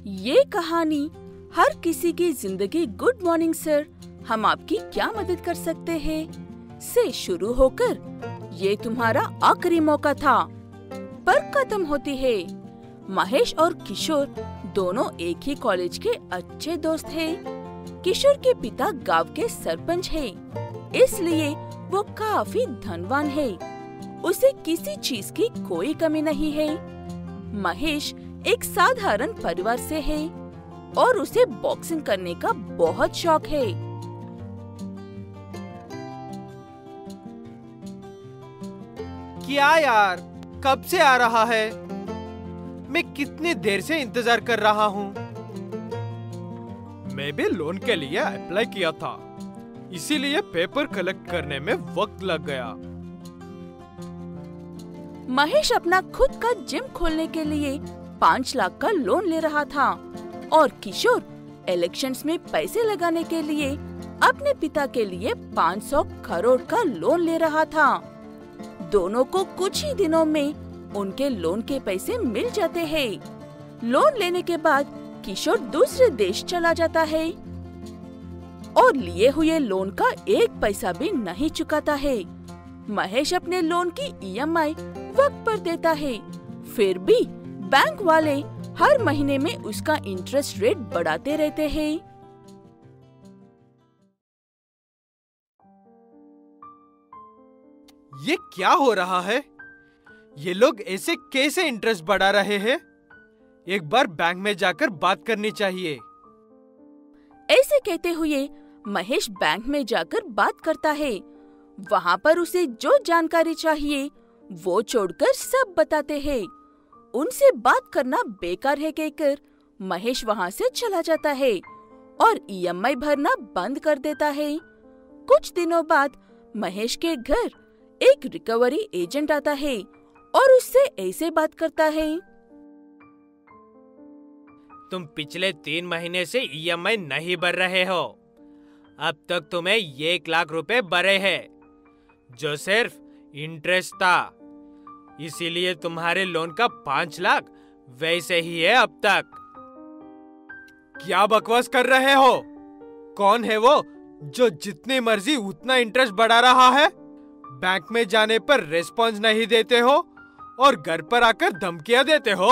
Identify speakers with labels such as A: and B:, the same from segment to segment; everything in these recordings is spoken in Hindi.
A: ये कहानी हर किसी की जिंदगी गुड मॉर्निंग सर, हम आपकी क्या मदद कर सकते हैं से शुरू होकर ये तुम्हारा आखिरी मौका था पर खत्म होती है। महेश और किशोर दोनों एक ही कॉलेज के अच्छे दोस्त हैं। किशोर के पिता गांव के सरपंच हैं, इसलिए वो काफी धनवान है। उसे किसी चीज की कोई कमी नहीं है। महेश एक साधारण परिवार से है और उसे बॉक्सिंग करने का बहुत शौक है।
B: क्या यार, कब से आ रहा है? मैं कितनी देर से इंतजार कर रहा हूँ। मैं भी लोन के लिए अप्लाई किया था, इसीलिए पेपर कलेक्ट करने में वक्त लग गया।
A: महेश अपना खुद का जिम खोलने के लिए 5 लाख का लोन ले रहा था और किशोर इलेक्शंस में पैसे लगाने के लिए अपने पिता के लिए 500 करोड़ का लोन ले रहा था। दोनों को कुछ ही दिनों में उनके लोन के पैसे मिल जाते हैं। लोन लेने के बाद किशोर दूसरे देश चला जाता है और लिए हुए लोन का एक पैसा भी नहीं चुकाता है। महेश अपने लोन की EMI वक्त पर देता है, फिर भी बैंक वाले हर महीने में उसका इंटरेस्ट रेट बढ़ाते रहते हैं।
B: ये क्या हो रहा है? ये लोग ऐसे कैसे इंटरेस्ट बढ़ा रहे हैं? एक बार बैंक में जाकर बात करनी चाहिए।
A: ऐसे कहते हुए महेश बैंक में जाकर बात करता है। वहाँ पर उसे जो जानकारी चाहिए वो छोड़कर सब बताते हैं। उनसे बात करना बेकार है कहकर महेश वहाँ से चला जाता है और EMI भरना बंद कर देता है। कुछ दिनों बाद महेश के घर एक रिकवरी एजेंट आता है और उससे ऐसे बात करता है।
B: तुम पिछले 3 महीने से EMI नहीं भर रहे हो। अब तक तुम्हें 1 लाख रुपए भरे हैं, जो सिर्फ इंटरेस्ट था। इसीलिए तुम्हारे लोन का 5 लाख वैसे ही है अब तक। क्या बकवास कर रहे हो? कौन है वो जो जितनी मर्जी उतना इंटरेस्ट बढ़ा रहा है? बैंक में जाने पर रिस्पॉन्स नहीं देते हो और घर पर आकर धमकियां देते हो।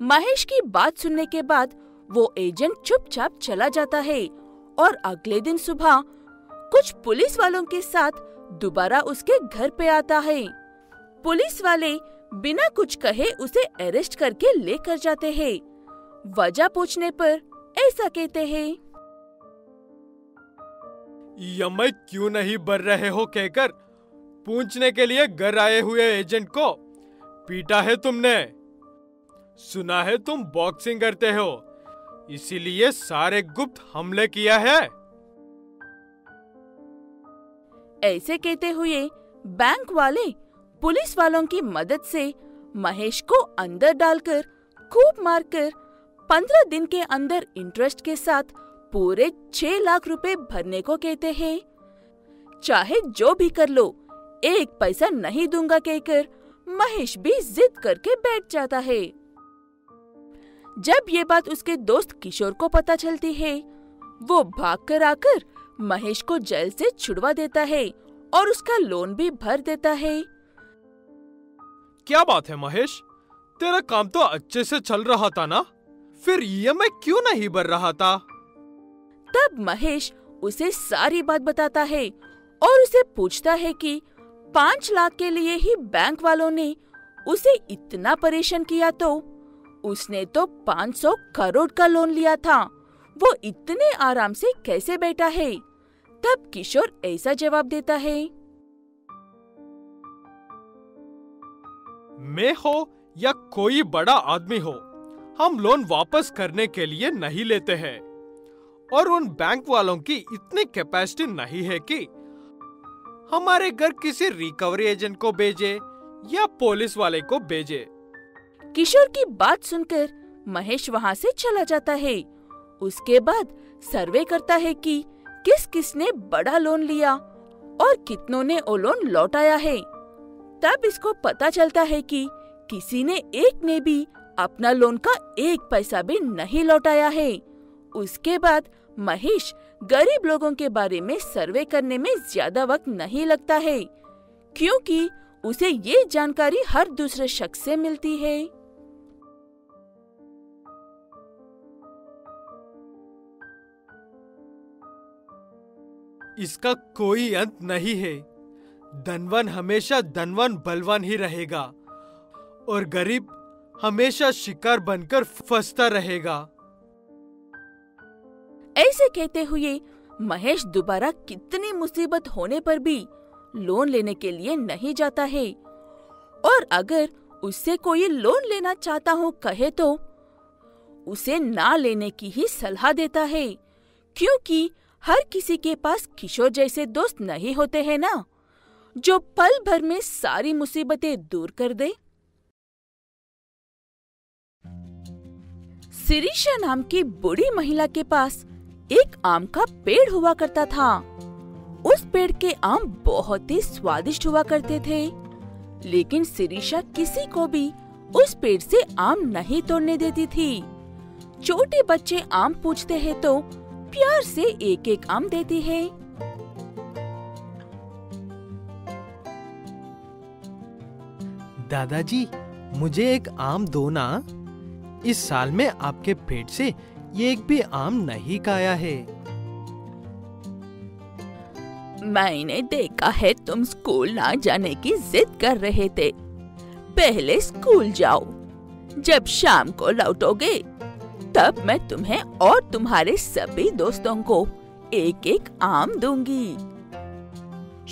A: महेश की बात सुनने के बाद वो एजेंट चुपचाप चला जाता है और अगले दिन सुबह कुछ पुलिस वालों के साथ दोबारा उसके घर पे आता है। पुलिस वाले बिना कुछ कहे उसे अरेस्ट करके लेकर जाते हैं। वजह पूछने पर ऐसा कहते हैं,
B: EMI क्यों नहीं भर रहे हो कहकर पूछने के लिए घर आए हुए एजेंट को पीटा है तुमने। सुना है तुम बॉक्सिंग करते हो, इसीलिए सारे गुप्त हमले किया है।
A: ऐसे कहते हुए बैंक वाले पुलिस वालों की मदद से महेश को अंदर डालकर खूब मारकर 15 दिन के अंदर इंटरेस्ट के साथ पूरे 6 लाख रुपए भरने को कहते हैं। चाहे जो भी कर लो, 1 पैसा नहीं दूंगा कहकर महेश भी जिद करके बैठ जाता है। जब ये बात उसके दोस्त किशोर को पता चलती है, वो भागकर आकर महेश को जेल से छुड़वा देता है और उसका लोन भी भर देता है।
B: क्या बात है महेश, तेरा काम तो अच्छे से चल रहा था ना, फिर EMI क्यों नहीं भर रहा था?
A: तब महेश उसे सारी बात बताता है और उसे पूछता है कि 5 लाख के लिए ही बैंक वालों ने उसे इतना परेशान किया, तो उसने तो 500 करोड़ का लोन लिया था, वो इतने आराम से कैसे बैठा है? तब किशोर ऐसा जवाब देता है,
B: मैं हो या कोई बड़ा आदमी हो, हम लोन वापस करने के लिए नहीं लेते हैं और उन बैंक वालों की इतनी कैपेसिटी नहीं है कि हमारे घर किसी रिकवरी एजेंट को भेजे या पुलिस वाले को भेजे।
A: किशोर की बात सुनकर महेश वहाँ से चला जाता है। उसके बाद सर्वे करता है कि किस किसने बड़ा लोन लिया और कितनों ने वो लोन लौटाया है। तब इसको पता चलता है कि किसी ने एक ने भी अपना लोन का 1 पैसा भी नहीं लौटाया है। उसके बाद महेश गरीब लोगों के बारे में सर्वे करने में ज्यादा वक्त नहीं लगता है, क्योंकि उसे ये जानकारी हर दूसरे शख्स से मिलती है।
B: इसका कोई अंत नहीं है। धनवान हमेशा धनवान बलवान ही रहेगा और गरीब हमेशा शिकार बनकर फंसता रहेगा।
A: ऐसे कहते हुए महेश दोबारा कितनी मुसीबत होने पर भी लोन लेने के लिए नहीं जाता है, और अगर उससे कोई लोन लेना चाहता हो कहे तो उसे ना लेने की ही सलाह देता है, क्योंकि हर किसी के पास किशोर जैसे दोस्त नहीं होते हैं ना, जो पल भर में सारी मुसीबतें दूर कर दे। शिरीषा नाम की बूढ़ी महिला के पास एक आम का पेड़ हुआ करता था। उस पेड़ के आम बहुत ही स्वादिष्ट हुआ करते थे, लेकिन शिरीषा किसी को भी उस पेड़ से आम नहीं तोड़ने देती थी। छोटे बच्चे आम पूछते हैं तो प्यार से एक एक आम देती है।
B: दादाजी, मुझे एक आम दो ना। इस साल में आपके पेड़ से एक भी आम नहीं खाया है।
A: मैंने देखा है तुम स्कूल ना जाने की जिद कर रहे थे। पहले स्कूल जाओ, जब शाम को लौटोगे तब मैं तुम्हें और तुम्हारे सभी दोस्तों को एक एक आम दूंगी।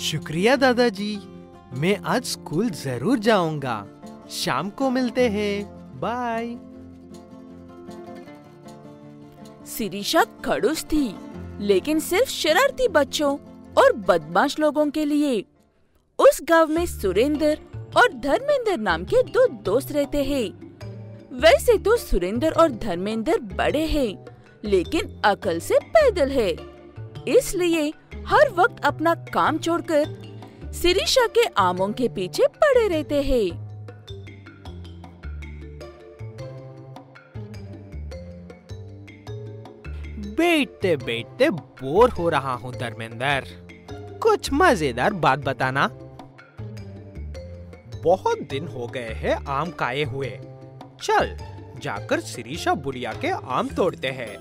B: शुक्रिया दादाजी, मैं आज स्कूल जरूर जाऊंगा। शाम को मिलते हैं, बाय।
A: शिरीषा खड़ूस थी, लेकिन सिर्फ शरारती बच्चों और बदमाश लोगों के लिए। उस गांव में सुरेंद्र और धर्मेंद्र नाम के 2 दोस्त रहते हैं। वैसे तो सुरेंद्र और धर्मेंद्र बड़े हैं, लेकिन अकल से पैदल है, इसलिए हर वक्त अपना काम छोड़कर शिरीषा के आमों के पीछे पड़े रहते हैं।
B: बैठते बैठते बोर हो रहा हूँ धर्मेंद्र, कुछ मजेदार बात बताना। बहुत दिन हो गए हैं आम खाए हुए। चल जाकर शिरीषा बुढ़िया के आम तोड़ते हैं।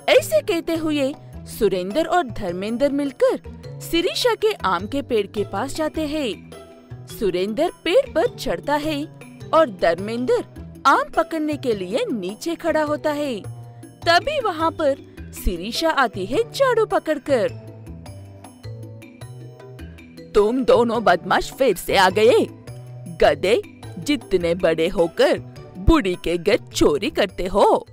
A: ऐसे कहते हुए सुरेंद्र और धर्मेंद्र मिलकर शिरीषा के आम के पेड़ के पास जाते हैं। सुरेंद्र पेड़ पर चढ़ता है और धर्मेंद्र आम पकड़ने के लिए नीचे खड़ा होता है। तभी वहाँ पर शिरीषा आती है झाड़ू पकड़कर। तुम दोनों बदमाश फिर से आ गए, गधे, जितने बड़े होकर बूढ़ी के घर चोरी करते हो।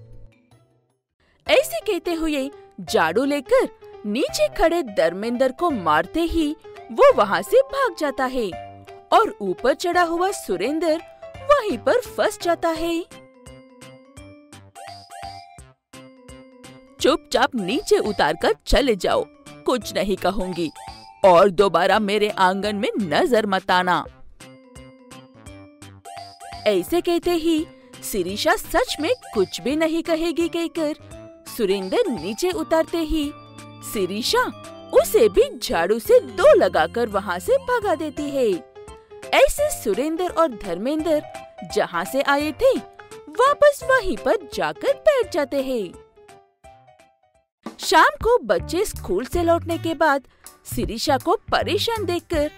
A: ऐसे कहते हुए झाड़ू लेकर नीचे खड़े धर्मेंद्र को मारते ही वो वहाँ से भाग जाता है और ऊपर चढ़ा हुआ सुरेंद्र वहीं पर फंस जाता है। चुपचाप नीचे उतारकर चले जाओ, कुछ नहीं कहूंगी, और दोबारा मेरे आंगन में नजर मत आना। ऐसे कहते ही शिरीषा सच में कुछ भी नहीं कहेगी कहकर सुरेंद्र नीचे उतारते ही शिरीषा उसे भी झाड़ू से 2 लगाकर वहाँ से भगा देती है। ऐसे सुरेंद्र और धर्मेंद्र जहाँ से आए थे वापस वहीं पर जाकर बैठ जाते हैं। शाम को बच्चे स्कूल से लौटने के बाद शिरीषा को परेशान देखकर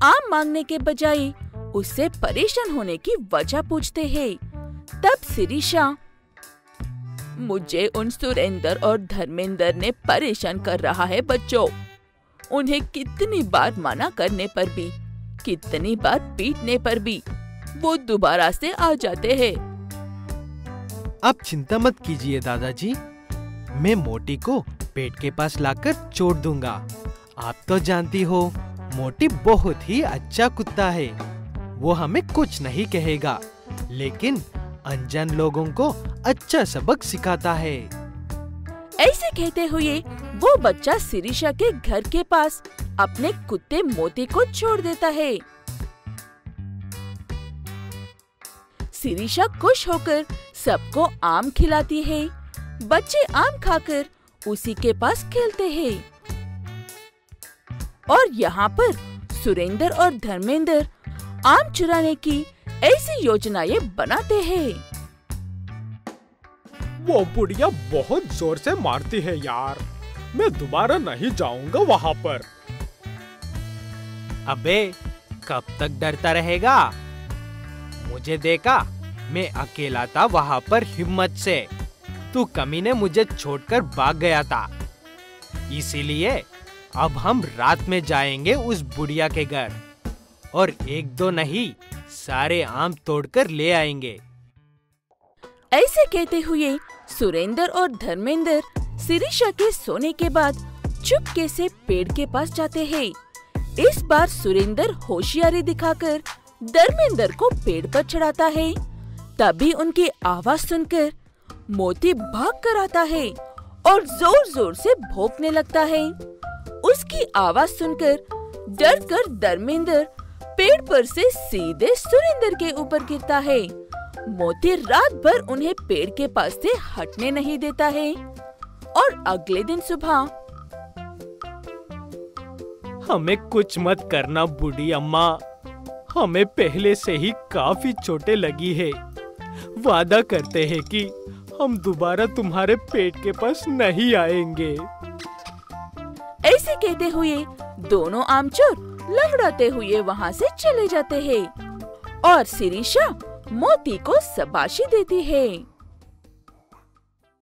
A: आम मांगने के बजाय उससे परेशान होने की वजह पूछते हैं। तब शिरीषा, मुझे उन सुरेंद्र और धर्मेंद्र ने परेशान कर रहा है बच्चों। उन्हें कितनी बार मना करने पर भी, कितनी बार पीटने पर भी वो दोबारा से आ जाते हैं।
B: अब चिंता मत कीजिए दादाजी, मैं मोटी को पेट के पास लाकर छोड़ दूंगा। आप तो जानती हो मोटी बहुत ही अच्छा कुत्ता है, वो हमें कुछ नहीं कहेगा, लेकिन अनजान लोगों को अच्छा सबक सिखाता है।
A: ऐसे कहते हुए वो बच्चा शिरीषा के घर के पास अपने कुत्ते मोती को छोड़ देता है। शिरीषा खुश होकर सबको आम खिलाती है। बच्चे आम खाकर उसी के पास खेलते हैं। और यहाँ पर सुरेंद्र और धर्मेंद्र आम चुराने की ऐसी योजनाएं बनाते हैं।
C: वो बुढ़िया बहुत जोर से मारती है यार, मैं दोबारा नहीं जाऊंगा वहाँ पर।
B: अबे कब तक डरता रहेगा? मुझे देखा, मैं अकेला था वहाँ पर हिम्मत से। तू कमीने मुझे छोड़कर भाग गया था, इसीलिए अब हम रात में जाएंगे उस बुढ़िया के घर और एक दो नहीं सारे आम तोड़कर ले आएंगे।
A: ऐसे कहते हुए सुरेंद्र और धर्मेंद्र शिरीषा के सोने के बाद चुपके से पेड़ के पास जाते हैं। इस बार सुरेंद्र होशियारी दिखाकर धर्मेंद्र को पेड़ पर चढ़ाता है। तभी उनकी आवाज सुनकर मोती भाग कर आता है और जोर जोर से भौंकने लगता है। उसकी आवाज सुनकर डरकर धर्मेंद्र पेड़ पर से सीधे सुरेंद्र के ऊपर गिरता है। मोती रात भर उन्हें पेड़ के पास से हटने नहीं देता है। और अगले दिन सुबह,
C: हमें कुछ मत करना बूढ़ी अम्मा, हमें पहले से ही काफी चोटें लगी है। वादा करते हैं कि हम दोबारा तुम्हारे पेट के पास नहीं आएंगे।
A: ऐसे कहते हुए दोनों आमचोर लंगड़ाते हुए वहाँ से चले जाते हैं और शिरीषा मोती को शाबाशी देती है।